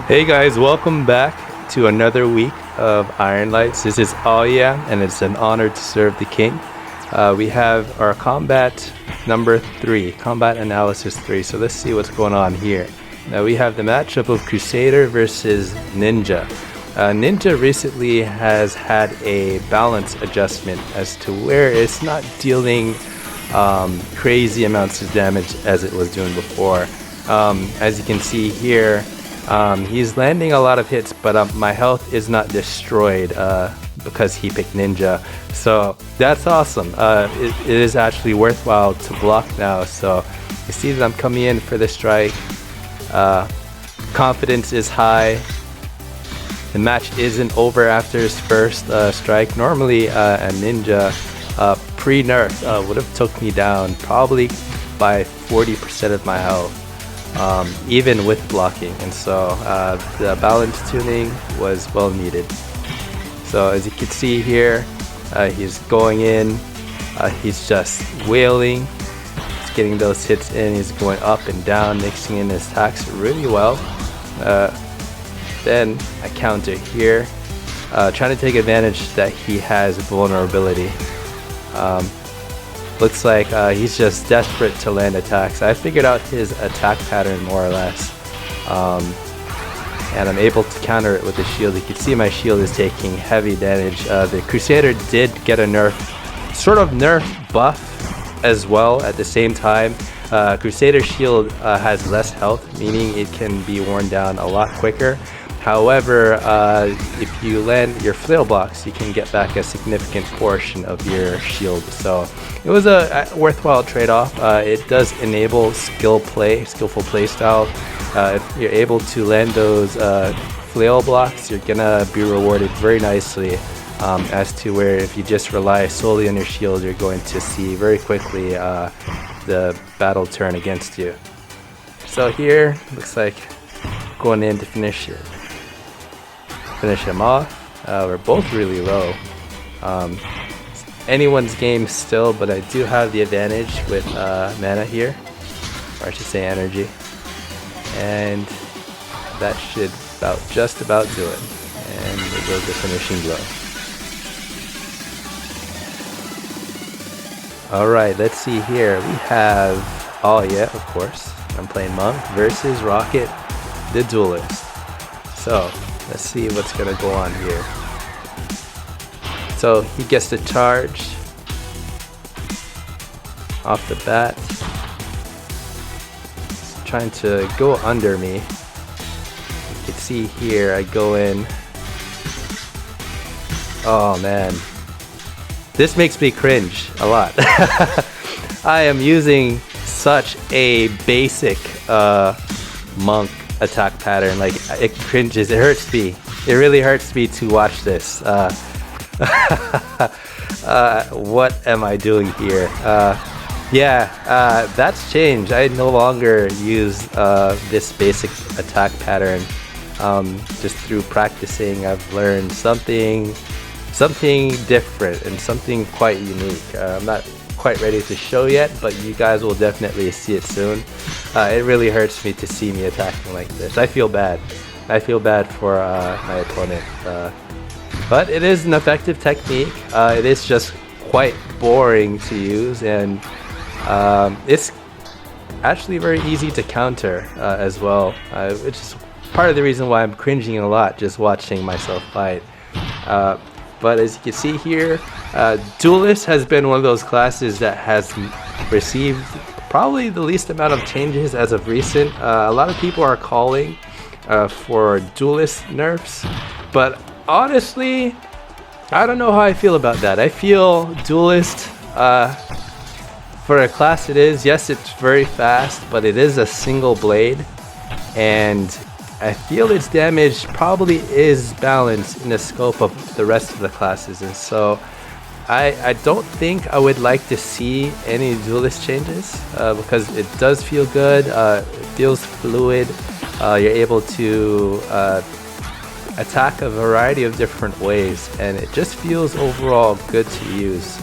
Hey guys, welcome back to another week of Ironlights. This is Awwyeeah, and it's an honor to serve the king. We have our combat number 3, combat analysis 3. So let's see what's going on here. Now we have the matchup of Crusader versus Ninja. Ninja recently has had a balance adjustment as to where it's not dealing crazy amounts of damage as it was doing before. As you can see here, he's landing a lot of hits, but my health is not destroyed because he picked Ninja. So that's awesome. It is actually worthwhile to block now. So you see that I'm coming in for the strike. Confidence is high. The match isn't over after his first strike. Normally a Ninja pre-nerf would have took me down probably by 40% of my health. Even with blocking, and so the balance tuning was well needed. So as you can see here, he's going in, he's just wailing, he's getting those hits in, he's going up and down, mixing in his attacks really well. Then I counter here, trying to take advantage that he has vulnerability. Looks like he's just desperate to land attacks. I figured out his attack pattern more or less. And I'm able to counter it with the shield. You can see my shield is taking heavy damage. The Crusader did get a nerf, sort of nerf buff as well at the same time. Crusader shield has less health, meaning it can be worn down a lot quicker. However, if you land your flail blocks, you can get back a significant portion of your shield. So it was a worthwhile trade-off. It does enable skillful play style. If you're able to land those flail blocks, you're gonna be rewarded very nicely. As to where if you just rely solely on your shield, you're going to see very quickly the battle turn against you. So here, looks like going in to finish him off. We're both really low. Anyone's game still, but I do have the advantage with mana here, or I should say energy, and that should just about do it. And there goes the finishing blow. Alright, let's see here. We have Awwyeeah, of course. I'm playing Monk versus Rocket, the Duelist. So let's see what's gonna go on here. So he gets the charge off the bat. He's trying to go under me. You can see here I go in. Oh man, this makes me cringe a lot. I am using such a basic Monk attack pattern. Like, it cringes, it hurts me. It really hurts me to watch this. What am I doing here? That's changed. I no longer use this basic attack pattern. Just through practicing, I've learned something different and something quite unique. I'm not quite ready to show yet, but you guys will definitely see it soon. It really hurts me to see me attacking like this. I feel bad. I feel bad for my opponent. But it is an effective technique. It is just quite boring to use, and it's actually very easy to counter as well, which is part of the reason why I'm cringing a lot just watching myself fight. But as you can see here, Duelist has been one of those classes that has received probably the least amount of changes as of recent. A lot of people are calling for Duelist nerfs, but honestly, I don't know how I feel about that. I feel Duelist, for a class it is, yes, it's very fast, but it is a single blade, and I feel its damage probably is balanced in the scope of the rest of the classes, and so I don't think I would like to see any Duelist changes because it does feel good, it feels fluid, you're able to attack a variety of different ways, and it just feels overall good to use.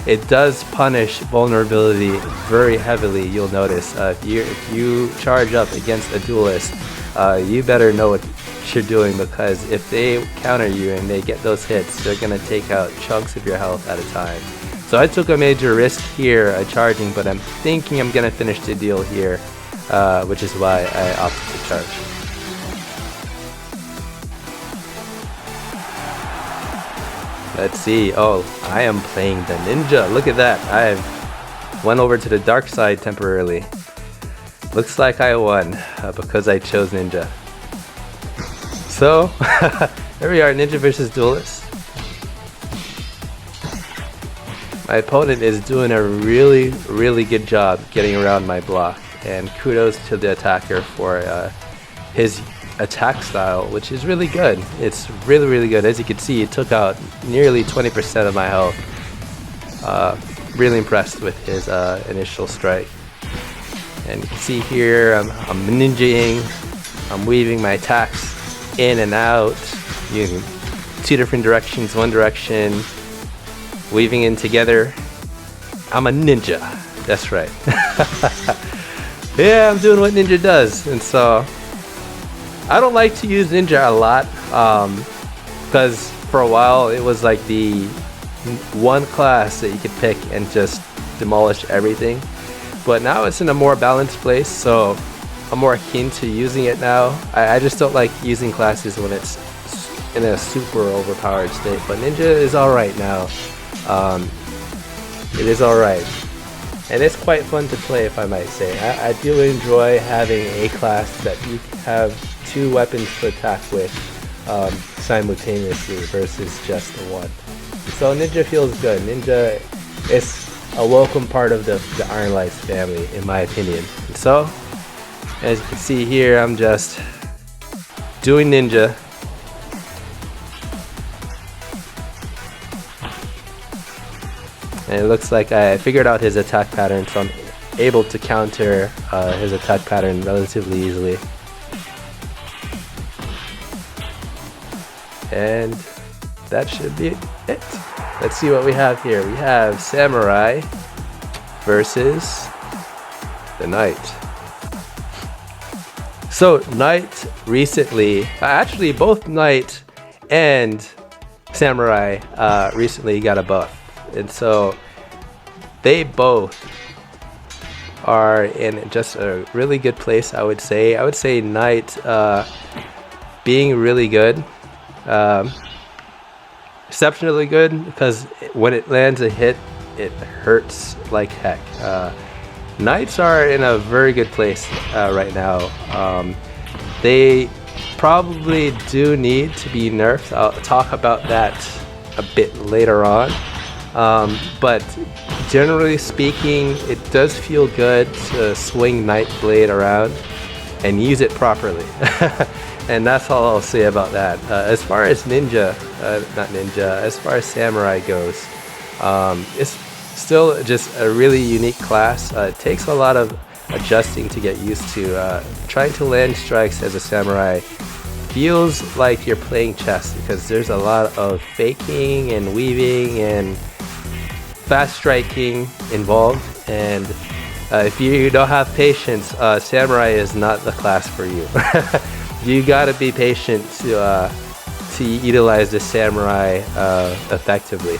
It does punish vulnerability very heavily, you'll notice. If you charge up against a Duelist, you better know what you're doing, because if they counter you and they get those hits, they're gonna take out chunks of your health at a time. So I took a major risk here charging, but I'm thinking I'm gonna finish the deal here, which is why I opted to charge. Let's see. Oh, I am playing the ninja. Look at that. I've went over to the dark side temporarily. Looks like I won because I chose ninja. So, here we are, ninja versus duelist. My opponent is doing a really good job getting around my block, and kudos to the attacker for his attack style, which is really good. It's really good. As you can see, it took out nearly 20% of my health. Really impressed with his initial strike. And you can see here, I'm ninjaing, I'm weaving my attacks in and out, using two different directions, one direction, weaving in together. I'm a ninja, that's right. Yeah, I'm doing what ninja does, and so I don't like to use ninja a lot, because for a while it was like the one class that you could pick and just demolish everything. But now it's in a more balanced place, so I'm more keen to using it now. I just don't like using classes when it's in a super overpowered state, but ninja is alright now. It is alright. And it's quite fun to play, if I might say. I do enjoy having a class that you have two weapons to attack with simultaneously versus just the one. So ninja feels good. Ninja is a welcome part of the Ironlights family, in my opinion. And so, as you can see here, I'm just doing ninja. And it looks like I figured out his attack pattern, so I'm able to counter his attack pattern relatively easily. And that should be it. Let's see what we have here. We have Samurai versus the Knight. So Knight recently, actually both Knight and Samurai recently got a buff. And so they both are in just a really good place, I would say. I would say Knight being really good. Exceptionally good, because when it lands a hit, it hurts like heck. Knights are in a very good place right now. They probably do need to be nerfed. I'll talk about that a bit later on. But generally speaking, it does feel good to swing Knight Blade around and use it properly. And that's all I'll say about that. As far as ninja, as far as Samurai goes, it's still just a really unique class. It takes a lot of adjusting to get used to. Trying to land strikes as a Samurai feels like you're playing chess, because there's a lot of faking and weaving and fast striking involved. And if you don't have patience, Samurai is not the class for you. You gotta be patient to utilize the Samurai effectively.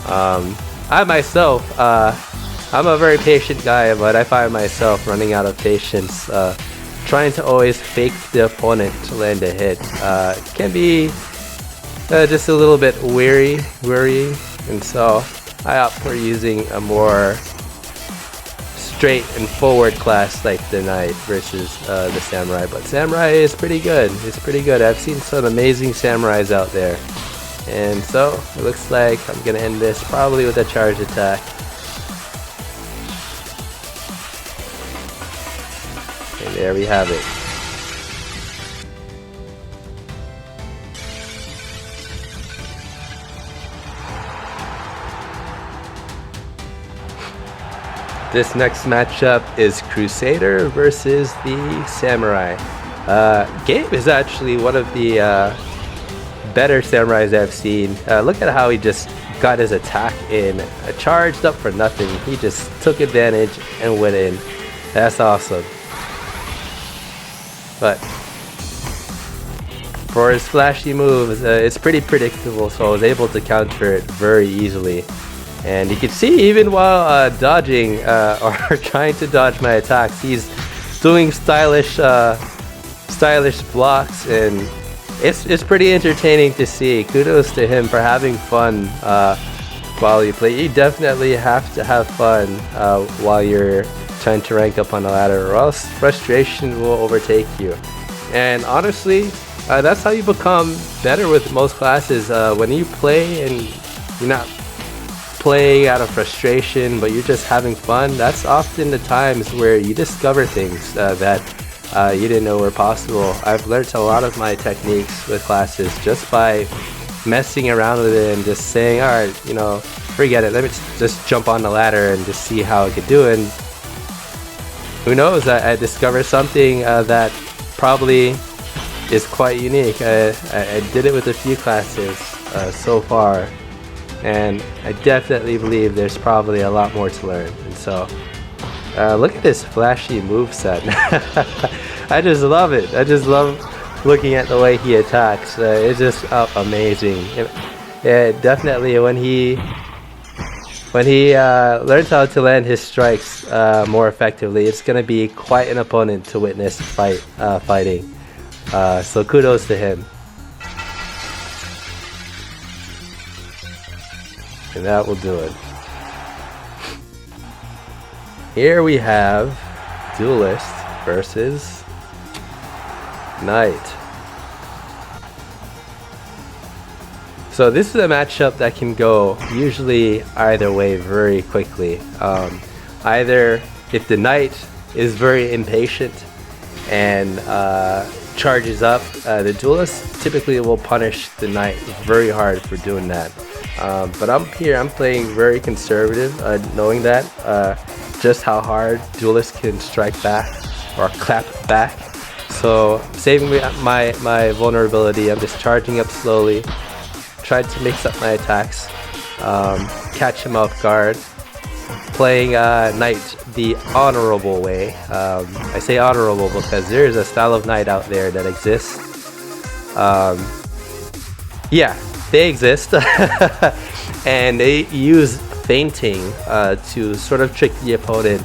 I myself, I'm a very patient guy, but I find myself running out of patience, trying to always fake the opponent to land a hit. It can be just a little bit worrying, and so I opt for using a more straight and forward class like the Knight versus the Samurai. But Samurai is pretty good. It's pretty good. I've seen some amazing Samurais out there. And so it looks like I'm gonna end this probably with a charge attack. And there we have it. This next matchup is Crusader versus the Samurai. Gabe is actually one of the better Samurais I've seen. Look at how he just got his attack in, charged up for nothing. He just took advantage and went in. That's awesome. But For his flashy moves, it's pretty predictable, so I was able to counter it very easily. And you can see even while dodging or trying to dodge my attacks, he's doing stylish blocks, and it's pretty entertaining to see. Kudos to him for having fun while you play. You definitely have to have fun while you're trying to rank up on the ladder, or else frustration will overtake you. And honestly, that's how you become better with most classes. When you play and you're not playing out of frustration, but you're just having fun, that's often the times where you discover things that you didn't know were possible. I've learned a lot of my techniques with classes just by messing around with it and just saying, alright, you know, forget it, let me just jump on the ladder and just see how I could do it. And who knows, I discovered something that probably is quite unique. I did it with a few classes so far, and I definitely believe there's probably a lot more to learn. And so look at this flashy moveset. I just love it. I just love looking at the way he attacks. It's just amazing. Yeah, definitely when he learns how to land his strikes more effectively, it's gonna be quite an opponent to witness fighting. So kudos to him. And that will do it. Here we have Duelist versus Knight. So this is a matchup that can go usually either way very quickly. Either if the Knight is very impatient and charges up, the Duelist typically will punish the Knight very hard for doing that. But I'm playing very conservative, knowing that just how hard Duelist can strike back or clap back. So saving my vulnerability, I'm just charging up slowly, trying to mix up my attacks, catch him off guard, playing Knight the honorable way. I say honorable because there is a style of Knight out there that exists. Yeah, they exist. And they use feinting to sort of trick the opponent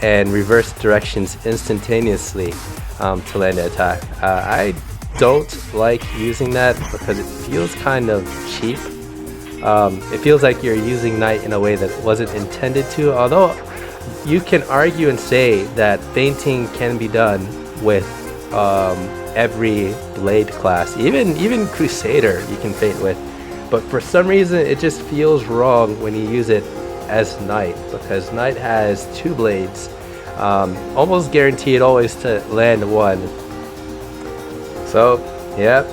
and reverse directions instantaneously to land the attack. I don't like using that because it feels kind of cheap. It feels like you're using Knight in a way that wasn't intended to, although you can argue and say that feinting can be done with every blade class. Even Crusader you can feint with, but for some reason it just feels wrong when you use it as Knight, because Knight has two blades, almost guaranteed always to land one. So yeah,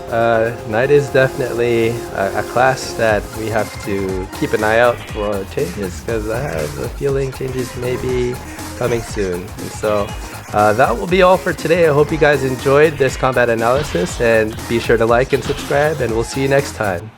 Knight is definitely a class that we have to keep an eye out for changes, because I have a feeling changes may be coming soon. And so that will be all for today. I hope you guys enjoyed this combat analysis, and be sure to like and subscribe, and we'll see you next time.